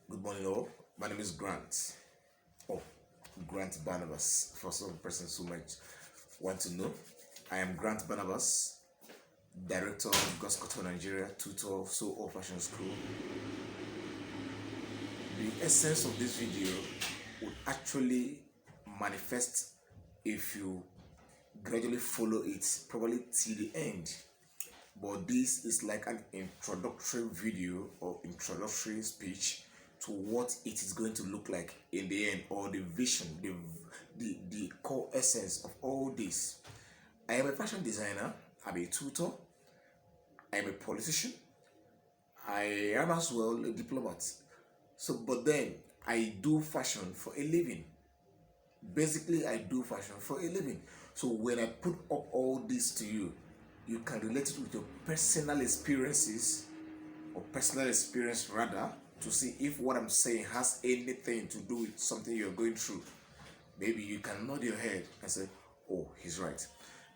Good morning, all. My name is Grant. Oh, Grant Barnabas. For some persons who might want to know, I am Grant Barnabas, Director of Goscoto Nigeria, tutor of So All Fashion School. The essence of this video would actually manifest if you gradually follow it, probably till the end. But this is like an introductory video or introductory speech to what it is going to look like in the end, or the vision, the core essence of all this. I am a fashion designer, I'm a tutor, I am a politician, I am as well a diplomat. So, but then I do fashion for a living. Basically, I do fashion for a living. So when I put up all this to you, you can relate it with your personal experiences, or personal experience rather, to see if what I'm saying has anything to do with something you're going through. Maybe you can nod your head and say, oh, he's right.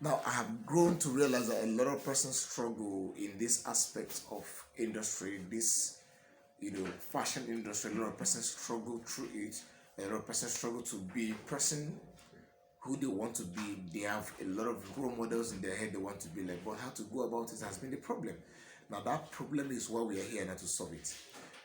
Now, I have grown to realize that a lot of persons struggle in this aspect of industry, this fashion industry. A lot of persons struggle through it. A lot of persons struggle to be a person who they want to be. They have a lot of role models in their head they want to be like, but how to go about it has been the problem. Now that problem is why we are here now to solve it.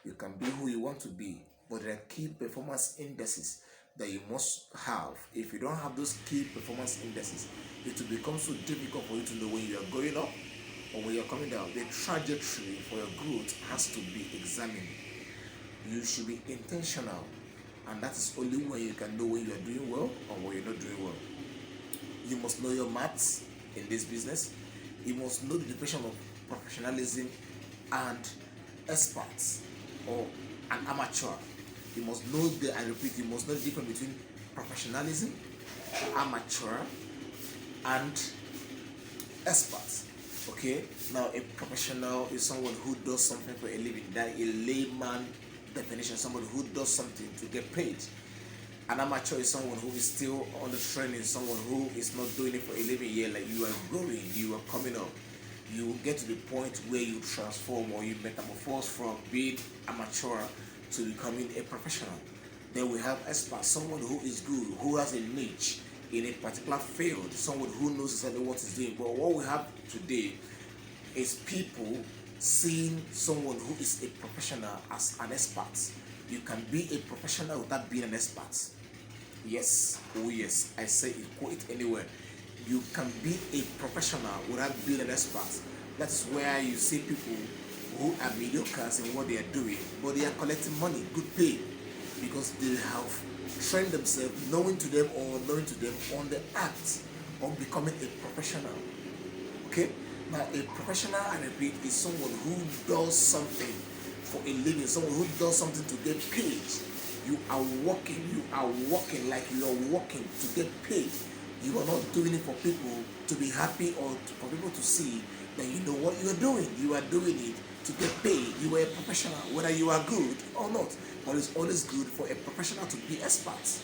You can be who you want to be, but there are key performance indices that you must have. If you don't have those key performance indices, it will become so difficult for you to know when you are going up or when you're coming down. The trajectory for your growth has to be examined. You should be intentional, and that is only when you can know when you are doing well or when you're not doing well. You must know your maths in this business. You must know the definition of professionalism and experts or an amateur. You must know I repeat, you must know the difference between professionalism, amateur, and experts. Okay, now a professional is someone who does something for a living. That a layman definition, somebody who does something to get paid. An amateur is someone who is still on the training, someone who is not doing it for a living yet. Like you are growing, you are coming up. You get to the point where you transform or you metamorphose from being amateur to becoming a professional. Then we have expert, someone who is good, who has a niche in a particular field, someone who knows exactly what he's doing. But what we have today is people seeing someone who is a professional as an expert. You can be a professional without being an expert. Yes, oh yes, I say it, quote it anywhere. You can be a professional without being an expert. That is where you see people who are mediocre in what they are doing, but they are collecting money, good pay, because they have trained themselves, knowing to them on the act of becoming a professional. Okay? Now, a professional, I repeat, is someone who does something for a living, someone who does something to get paid. You are working like you are working to get paid. You are not doing it for people to be happy or for people to see that you know what you are doing. You are doing it to get paid. You are a professional, whether you are good or not. But it's always good for a professional to be expert.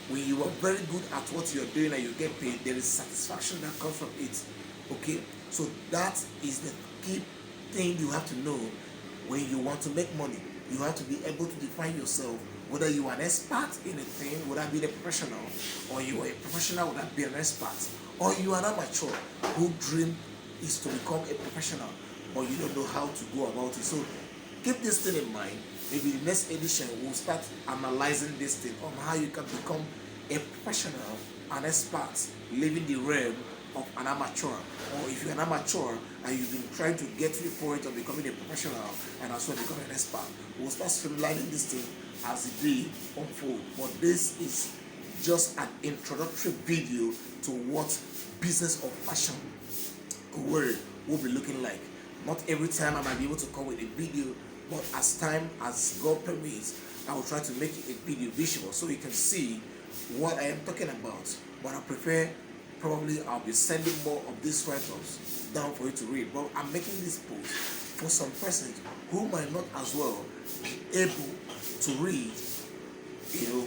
When you are very good at what you are doing and you get paid, there is satisfaction that comes from it. Okay? So that is the key thing you have to know when you want to make money. You have to be able to define yourself, whether you are an expert in a thing without being a professional, or you are a professional without being an expert, or you are an amateur whose dream is to become a professional, but you don't know how to go about it. So keep this thing in mind. Maybe the next edition we'll start analyzing this thing on how you can become a professional, an expert, living the realm of an amateur. Or if you're an amateur and you've been trying to get to the point of becoming a professional and as well becoming an expert, we'll start streamlining this thing as the day unfolds. But this is just an introductory video to what business of fashion Owerri will be looking like. Not every time I might be able to come with a video, but as time as God permits, I will try to make it a video visual so you can see what I am talking about. But I prefer, probably I'll be sending more of these write-ups down for you to read. But I'm making this post for some persons who might not as well be able to read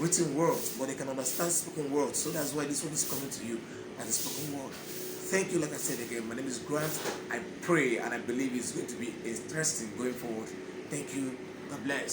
written words, but they can understand spoken words. So that's why this one is coming to you as a spoken word. Thank you. Like I said again, my name is Grant. I pray and I believe it's going to be interesting going forward. Thank you. God bless.